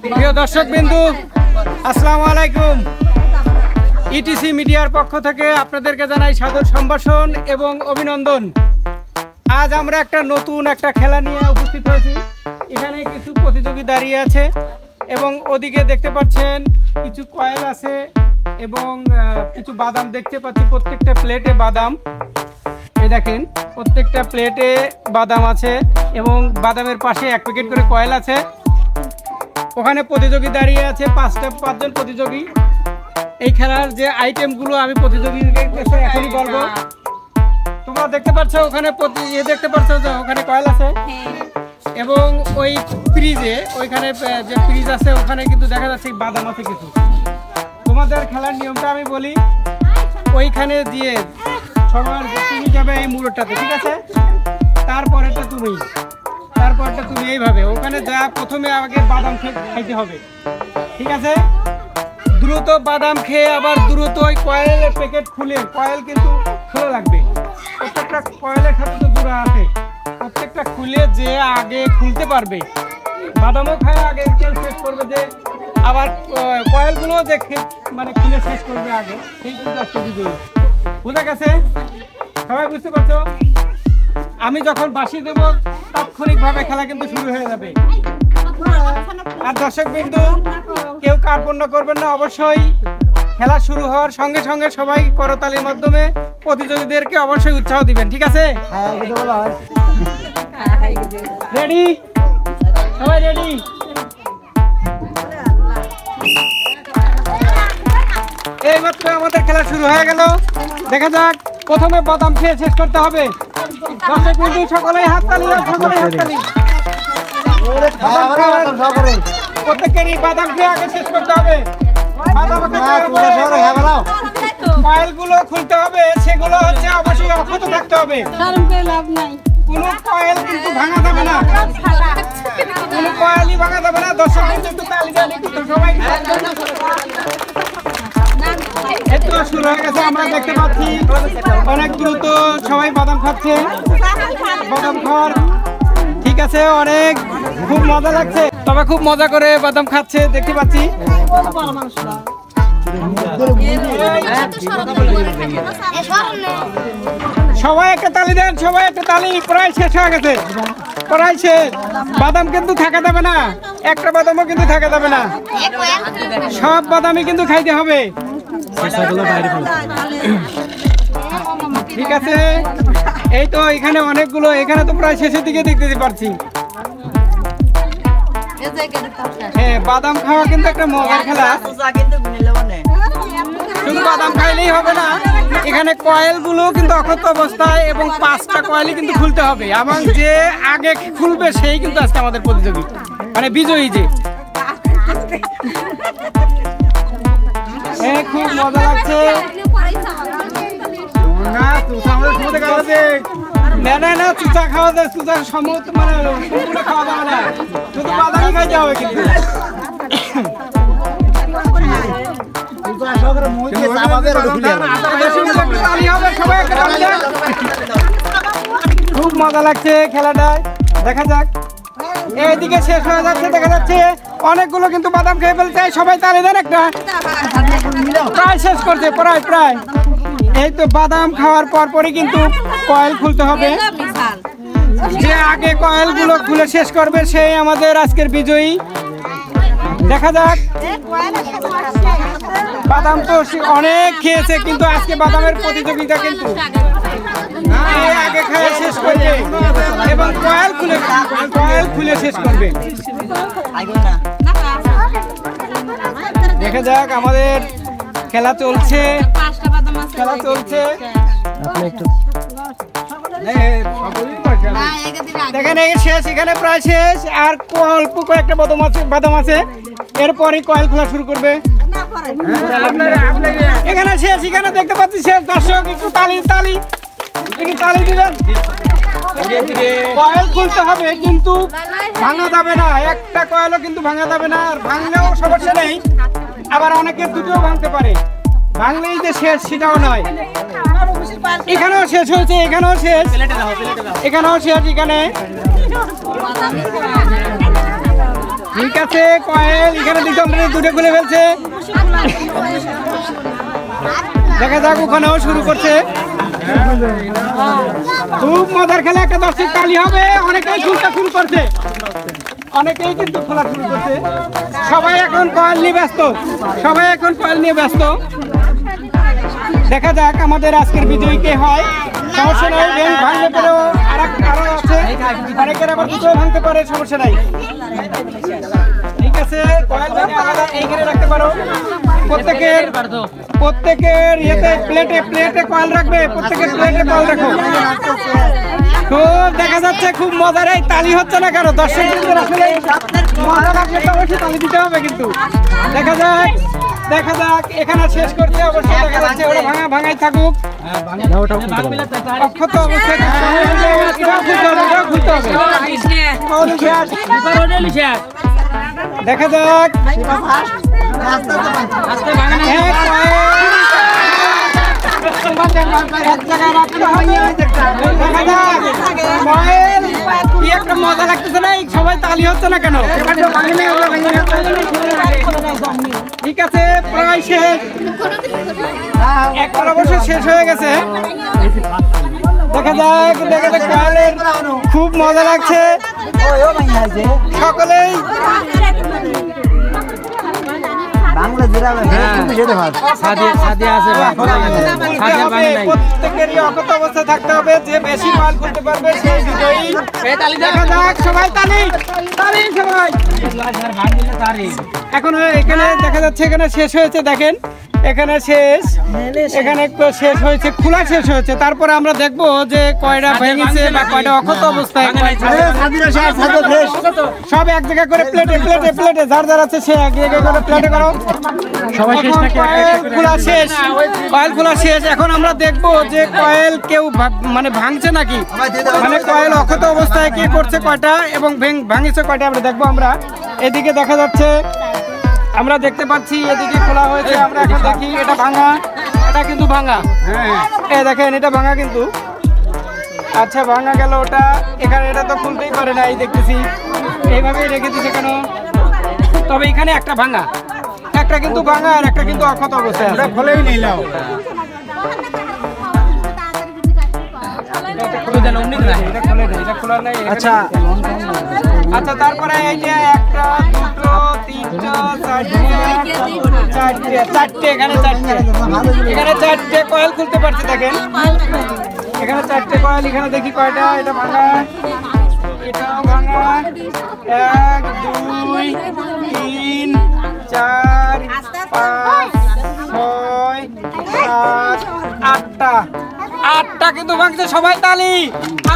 প্রিয় দর্শকবৃন্দু, আসসালামু আলাইকুম। ইটিসি মিডিয়ার পক্ষ থেকে আপনাদেরকে জানাই সাদর সম্ভাষণ এবং অভিনন্দন। আজ আমরা নতুন একটা খেলা নিয়ে উপস্থিত হয়েছি। এখানে কিছু প্রতিযোগী দাঁড়িয়ে আছে এবং ওদিকে দেখতে পাচ্ছেন কিছু কয়েল আছে এবং কিছু বাদাম দেখতে পাচ্ছি। প্রত্যেকটা প্লেটে বাদাম, এই দেখেন প্রত্যেকটা প্লেটে বাদাম আছে এবং বাদামের পাশে 1 প্যাকেট করে কয়েল আছে। ওখানে প্রতিযোগী দাঁড়িয়ে আছে, 5জন প্রতিযোগী। এই খেলার যে আইটেমগুলো আমি প্রতিযোগীদের কাছে এখনই বলবো। তোমরা দেখতে পাচ্ছ ওখানে দেখতে পাচ্ছ যে ওখানে কয়েল আছে এবং ওই ফ্রিজে, ওইখানে যে ফ্রিজ আছে ওখানে কিন্তু দেখা যাচ্ছে বাদাম আছে কিছু। তোমাদের খেলার নিয়মটা আমি বলি, ওইখানে দিয়ে সবার তুমি যাবে এই মুড়োটাতে, ঠিক আছে? তারপরেটা তুমি এইভাবে ওখানে যা প্রথমে আগে বাদাম খাইতে হবে, ঠিক আছে? দ্রুত বাদাম খেয়ে আবার দ্রুত ওই কয়েলের প্যাকেট খুলে, কয়েল কিন্তু খোলা লাগবে। প্রত্যেকটা কয়েলের সাথে তো জোড়া আছে, প্রত্যেকটা খুলে যে আগে খুলতে পারবে, বাদামও খায় আগে শেষ করবে, যে আবার কয়েলগুলো যে মানে খুলে শেষ করবে আগে, সেই কিন্তু আজকে বিজয়ী। বুঝা গেছে? সবাই বুঝতে পারছো? আমি যখন বাঁশি দেবো তাৎক্ষণিকভাবে খেলা কিন্তু শুরু হয়ে যাবে। আর দর্শকবৃন্দু, কেউ কার্পণ্য করবেন না, অবশ্যই খেলা শুরু হওয়ার সঙ্গে সঙ্গে সবাই করতালির মাধ্যমে প্রতিযোগীদেরকে অবশ্যই উৎসাহ দিবেন, ঠিক আছে? রেডি? সবাই রেডি? এইমাত্র আমাদের খেলা শুরু হয়ে গেল। দেখা যাক, প্রথমে বাদাম খেয়ে শেষ করতে হবে। দর্শকবৃন্দু সকলেই হাততালি, প্রত্যেকেরই বাদাম খেয়ে আগে শেষ করতে হবে। কয়েলগুলো খুলতে হবে, সেগুলো হচ্ছে অবশ্যই অক্ষত থাকতে হবে। কোনো কয়েল কিন্তু ভাঙা যাবে না, কোনো কয়েলই ভাঙা যাবে না। দর্শকবৃন্দু একটু তালি দেন, সবাই শুরু হয়ে গেছে। আমরা দেখতে পাচ্ছি অনেক দ্রুত সবাই বাদাম খাচ্ছে। বাদাম খাওয়ার ঠিক আছে, অনেক খুব মজা লাগছে, তবে খুব মজা করে বাদাম খাচ্ছে দেখতে পাচ্ছি। সবাই একটা তালি দেন, সবাই একটা তালি। প্রায় শেষ হয়ে গেছে, প্রায় শেষ। বাদাম কিন্তু থাকা যাবে না, একটা বাদামও কিন্তু থাকা যাবে না, সব বাদামই কিন্তু খাইতে হবে, ঠিক আছে? এই তো এখানে অনেকগুলো, এখানে তো প্রায় শেষের দিকে দেখতে পাচ্ছি। হ্যাঁ, বাদাম খাওয়া কিন্তু একটা মজার খেলা। শুধু বাদাম খাইলেই হবে না, এখানে কয়েল গুলো কিন্তু অক্ষত অবস্থায় এবং 5টা কয়েলই কিন্তু খুলতে হবে এবং যে আগে খুলবে সেই কিন্তু আজকে আমাদের প্রতিযোগী, মানে বিজয়ী। যে খুব মজা লাগছে। না চুচা খাওয়া যায়, চুচা সমস্ত মানে খাওয়া যাবে না, শুধু বাদামই খাইতে হবে কিন্তু। খুব মজা লাগছে খেলাটায়। দেখা যাক, এইদিকে শেষ হয়ে যাচ্ছে, দেখা যাচ্ছে অনেকগুলো কিন্তু বাদাম খেয়ে ফেলছে। সবাই তালি দেন একটা, প্রায় শেষ করছে, প্রায়। এই তো বাদাম খাওয়ার পরই কিন্তু কয়েল খুলতে হবে। যে আগে কয়েলগুলো খুলে শেষ করবে সেই আমাদের আজকের বিজয়ী। দেখা যাক, বাদাম তো অনেক খেয়েছে কিন্তু আজকে বাদামের প্রতিযোগিতা কিন্তু আগে খায় শেষ করবে এবং কয়েল খুলে শেষ করবে। দেখা যাক, আমাদের খেলা চলছে। দেখেন শেষ, এখানে প্রায় শেষ, আর অল্প কয়েকটা বাদাম আছে, এরপরই কয়েল খোলা শুরু করবে। এখানে শেষ, এখানে দেখতে পাচ্ছি শেষ। দর্শক একটু তালি দিবেন। কয়েল খুলতে হবে কিন্তু ভাঙা যাবে না, একটা কয়েলও কিন্তু ভাঙা যাবে না। আর ভাঙলেও সমস্যা নেই, আবার অনেকে দুটোও ভাঙতে পারে, ভাঙলেই যে শেষ সেটাও নয়। এখানেও শেষ হয়েছে, এখানেও শেষ, এখানে ঠিক আছে কয়েল এখানে দিকে অলরেডি দুটো খুলে ফেলছে। দেখা যাক ওখানেও শুরু করছে। খুব মজার খেলা, একটা দর্শক তালি হবে। অনেকেই শুনতে শুরু করছে, অনেকেই কিন্তু খোলা শুরু করছে। সবাই এখন কয়েল নিয়ে ব্যস্ত, সবাই এখন কয়েল নিয়ে ব্যস্ত। দেখা যাক আমাদের আজকের বিজয়ী কে হয়। সমস্যা নাই, ব্যাংক ভাঙলে পরেও আরো আছে, অনেকের আবার দুটোও ভাঙতে পারে, সমস্যা নাই। ঠিক আছে, কয়েল ভেঙে আলাদা এইখানে রাখতে পারো। প্রত্যেকের ইয়েতে প্লেটে কয়েল রাখবে, প্রত্যেকের প্লেটে কয়েল রাখো। খুব দেখা যাচ্ছে খুব মজার। এই তালি হচ্ছে না কেন? দর্শকদের আসলে মজা লাগলে তো অবশ্যই তালি দিতে হবে। কিন্তু দেখা যাক এখানে শেষ করতে অবশ্যই দেখা যাচ্ছে ওরা ভাঙাই থাকুক, অক্ষত অবস্থায় খুলতে হবে। দেখা যাক একটা মজা লাগতেছে না, সবাই তালি হচ্ছে না কেন? ঠিক আছে, প্রায় শেষ, একবার অবশ্য শেষ হয়ে গেছে। দেখা যাক কয়েলের খুব মজা লাগছে সকলেই। প্রত্যেকেরই অকত অবস্থায় থাকতে হবে, যে বেশি মাল করতে পারবে সেই বিজয়ী। দেখা যাক সবাই তালি সবাই। এখন এখানে দেখা যাচ্ছে এখানে শেষ হয়েছে, দেখেন এখানে শেষ হয়েছে, খোলা শেষ হয়েছে। তারপরে আমরা দেখবো যে কয়টা ভেঙেছে বা কয়টা অক্ষত অবস্থায়। সব এক জায়গা করে প্লেটে যার আছে সে এক জায়গা করে প্লেটে করো। কয়েল খোলা শেষ। এখন আমরা দেখবো যে কয়েল কেউ মানে ভাঙছে নাকি, মানে কয়েল অক্ষত অবস্থায় কি করছে কয়টা এবং ভাঙিছে কয়টা আমরা দেখবো। আমরা এদিকে দেখা যাচ্ছে, আমরা দেখতে পাচ্ছি এদিকে খোলা হয়েছে। আমরা এখন দেখি এটা ভাঙা, এটা কিন্তু ভাঙা। হ্যাঁ দেখেন এটা ভাঙা কিন্তু। আচ্ছা ভাঙা গেল ওটা, এখানে এটা তো খুলতেই পারে না, এই দেখতেছি এইভাবেই রেখে দিচ্ছে কেন? তবে এখানে একটা ভাঙা, একটা কিন্তু ভাঙা আর একটা কিন্তু অক্ষত অবস্থায়। খোলেই নিলাম। আচ্ছা তারপরে এই যে একটা দুটো তিনটা চারটে এখানে চারটে কয়েল খুলতে পারছে। দেখেন এখানে চারটে কয়েল, এখানে দেখি কয়টা। এটা ভাঙা, এটাও ভাঙা। 1 2 3 4 5 6 7 8টা কিন্তু ভাঙছে। সবাই তালি।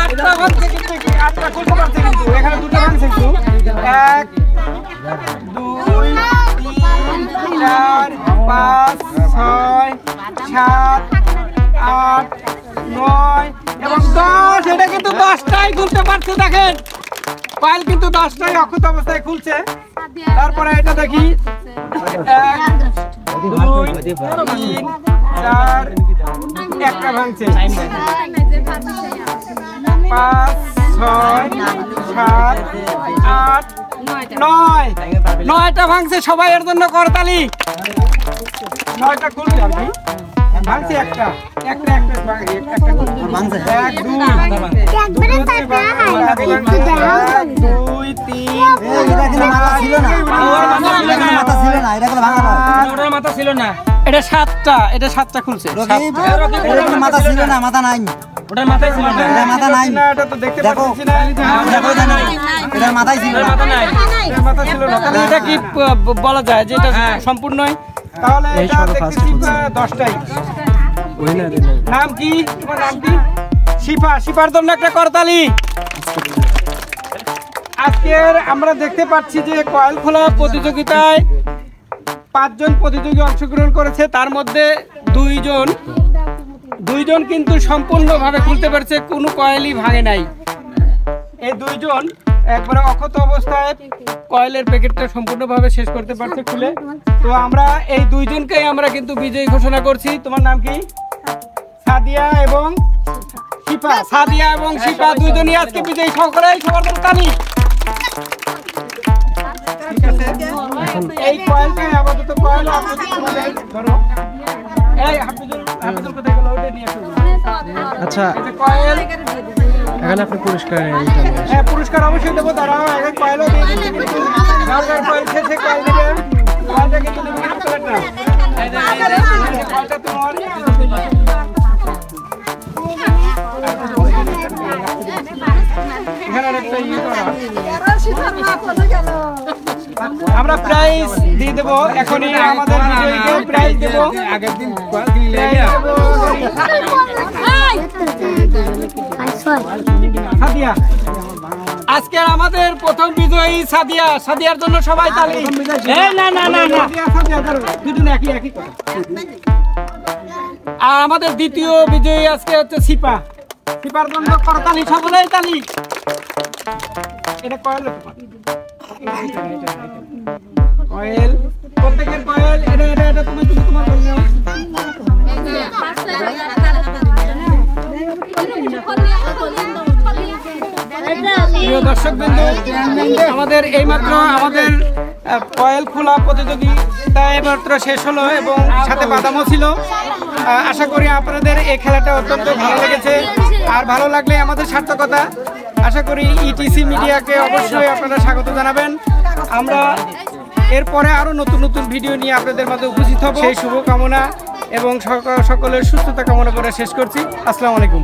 8টা ভাঙছে কিন্তু, 8টা খুলতে পারছে কিন্তু। এখানে দুটো ভাঙছে কিন্তু। 1 2 3 4 5 6 7 8 9 এবং 10। এটা কিন্তু 10টাই খুলতে পারছে। দেখেন কয়েল কিন্তু 10টাই অক্ষত অবস্থায় খুলছে। তারপরে এটা দেখি 1 2 3 4 একটা ভাঙছে। 5 6 7 8 9 9টা ভাঙছে। সবাই এর জন্য করতালি। 9টা খুলছে আর কি, ভাঙছে একটা ভাঙছে। 1 2 মাথা ছিল না। এটা 7টা খুলছে। মাথা ছিল না, মাথা নাই। ওটার মাথায় ছিল না, এটা মাথা নাই। এটা তো দেখতে পাচ্ছি না, এটা মাথায় ছিল না, মাথা ছিল না। তাহলে এটা কি বলা যায় যে এটা সম্পূর্ণই? তাহলে এটা দেখতেছি 10টাই। নাম কি তোমার? নাম কি? শিফার জন্য একটা করতালি। আজকের আমরা দেখতে পাচ্ছি যে কয়েল খোলা প্রতিযোগিতায় 5 জন প্রতিযোগী অংশগ্রহণ করেছে। তার মধ্যে দুইজন কিন্তু সম্পূর্ণভাবে খুলতে পারছে, কোনো কয়েলই ভাঙে নাই। এই 2 জন একবারে অক্ষত অবস্থায় কয়েলের প্যাকেটটা সম্পূর্ণভাবে শেষ করতে পারছে খুলে। তো আমরা এই 2 জনকেই আমরা কিন্তু বিজয়ী ঘোষণা করছি। তোমার নাম কি? সাদিয়া এবং শিফা। 2 জনই আজকে বিজয়ী। সকলেই সবার তালি। ঠিক আছে, এই কয়েলটা আপাতত কয়েল আপনাদের ধরো এই হাফিজুল কোথায় গেল ওটা নিয়ে আসুন। আচ্ছা এটা কয়েল, এখানে আপনি পুরস্কার হ্যাঁ পুরস্কার অবশ্যই দেবো, তারাও এক কয়েলও দিয়ে দিচ্ছে, কিন্তু দরকার কয়েল শেষে কয়েল দেবে, কয়েলটা কিন্তু দেবে কিন্তু না, কয়েলটা তোমার এখানে একটা ইয়ে করা। আমরা প্রাইজ দিয়ে দেবো এখনই, আমাদের ভিডিওকে প্রাইজ দেবো, আগের দিন সাদিয়া, আজকে আমাদের প্রথম বিজয়ী সাদিয়া, সাদিয়ার জন্য সবাই তালি। না না না না, দুদিন একই একই কথা। আর আমাদের দ্বিতীয় বিজয়ী আজকে হচ্ছে সিপা, সিপার জন্য করতালি, সকলেই তালি। এটা কয়েল, কয়েল প্রত্যেকের কয়েল, এটা এটা এটা তুমি তুমি তোমার বল নাও। প্রিয় দর্শকবৃন্দ, আমাদের এইমাত্র আমাদের কয়েল খোলা প্রতিযোগিতা এইমাত্র শেষ হলো এবং সাথে বাদামও ছিল। আশা করি আপনাদের এই খেলাটা অত্যন্ত ভালো লেগেছে, আর ভালো লাগলে আমাদের সার্থকতা। আশা করি ইটিসি মিডিয়াকে অবশ্যই আপনারা স্বাগত জানাবেন। আমরা এরপরে আরও নতুন নতুন ভিডিও নিয়ে আপনাদের মাঝে উপস্থিত হব, সেই শুভকামনা এবং সকলের সুস্থতা কামনা করে শেষ করছি। আসসালামু আলাইকুম।